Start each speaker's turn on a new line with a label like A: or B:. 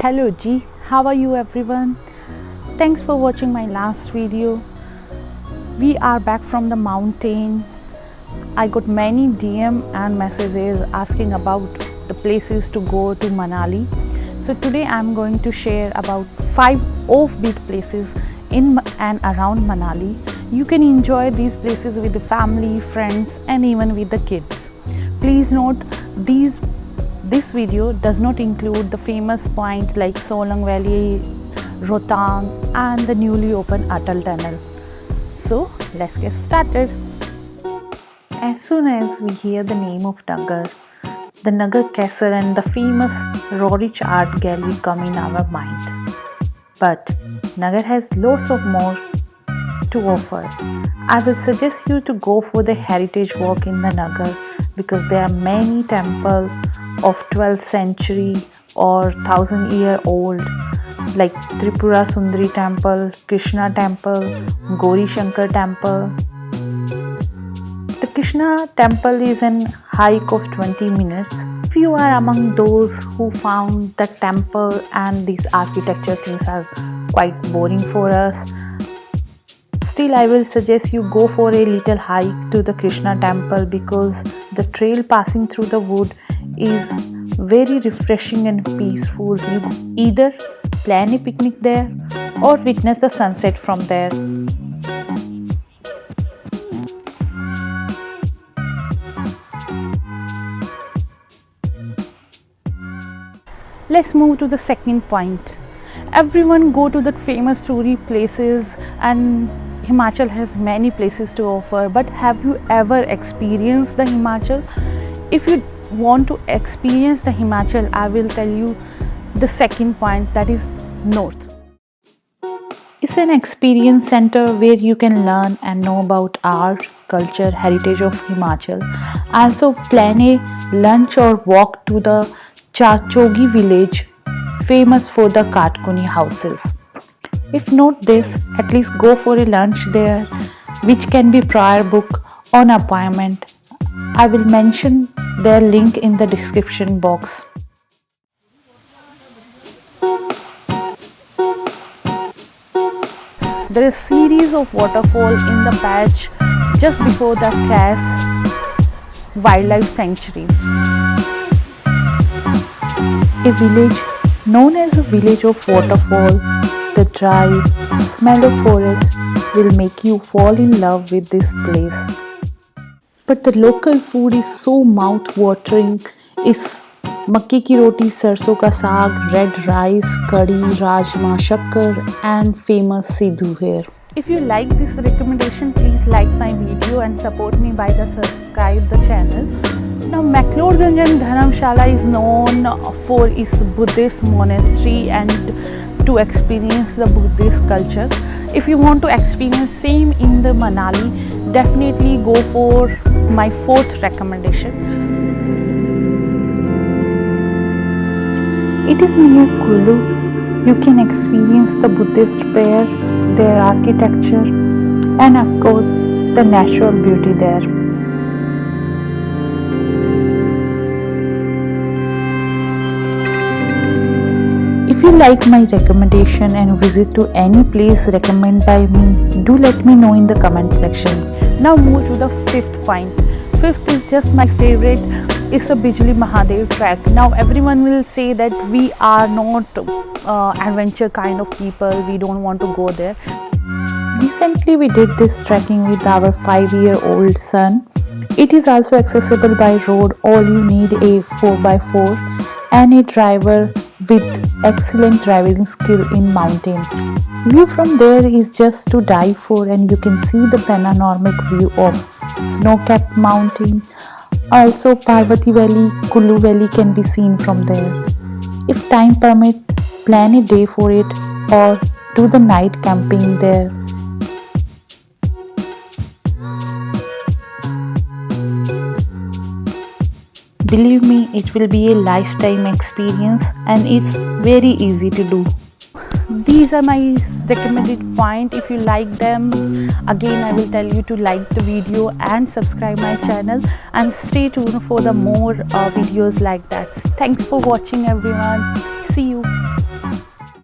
A: Hello G, how are you everyone? Thanks for watching my last video. We are back from the mountain. I got many DM and messages asking about the places to go to Manali. So today I'm going to share about 5 offbeat places in and around Manali. You can enjoy these places with the family, friends and even with the kids. Please note this video does not include the famous point like Solang Valley, Rohtang and the newly opened Atal Tunnel. So let's get started. As soon as we hear the name of Nagar, the Nagar Castle and the famous Roerich Art Gallery come in our mind. But Nagar has lots of more to offer. I will suggest you to go for the heritage walk in the Nagar because there are many temples of 12th century or 1000-year-old like Tripura Sundari Temple, Krishna Temple, Gauri Shankar Temple. The Krishna Temple is an hike of 20 minutes. If you are among those who found the temple and these architecture things are quite boring for us, still I will suggest you go for a little hike to the Krishna Temple because the trail passing through the wood is very refreshing and peaceful. You either plan a picnic there or witness the sunset from there. Let's move to the second point. Everyone go to the famous tourist places and Himachal has many places to offer, but have you ever experienced the Himachal? If you want to experience the Himachal, I will tell you the second point, that is North. It's an experience center where you can learn and know about art, culture, heritage of Himachal. Also plan a lunch or walk to the Chachogi village, famous for the Katkuni houses. If not this, at least go for a lunch there, which can be prior book on appointment. I will mention their link in the description box. There is a series of waterfall in the patch just before the Khas Wildlife Sanctuary. A village known as a village of waterfall, the dry smell of forest will make you fall in love with this place. But the local food is so mouth-watering. It's makki ki roti, sarson ka saag, red rice, curry, rajma, shakkar and famous Sidhu here. If you like this recommendation, please like my video and support me by the subscribe the channel. Now McLeodganj and Dharamshala is known for its Buddhist monastery and to experience the Buddhist culture. If you want to experience same in the Manali, definitely go for my fourth recommendation. It is near Kulu. You can experience the Buddhist prayer, their architecture and of course the natural beauty there. If you like my recommendation and visit to any place recommended by me, do let me know in the comment section. Now move to the fifth point. Fifth is just my favorite. It's a Bijli Mahadev trek. Now everyone will say that we are not adventure kind of people. We don't want to go there. Recently we did this trekking with our 5-year-old son. It is also accessible by road. All you need a 4x4 and a driver with excellent driving skill in mountain. View from there is just to die for and you can see the panoramic view of snow-capped mountain. Also Parvati Valley, Kulu Valley can be seen from there. If time permit, plan a day for it or do the night camping there. Believe me, it will be a lifetime experience and it's very easy to do. These are my recommended points. If you like them, again I will tell you to like the video and subscribe my channel and stay tuned for the more videos like that. Thanks for watching everyone. See you.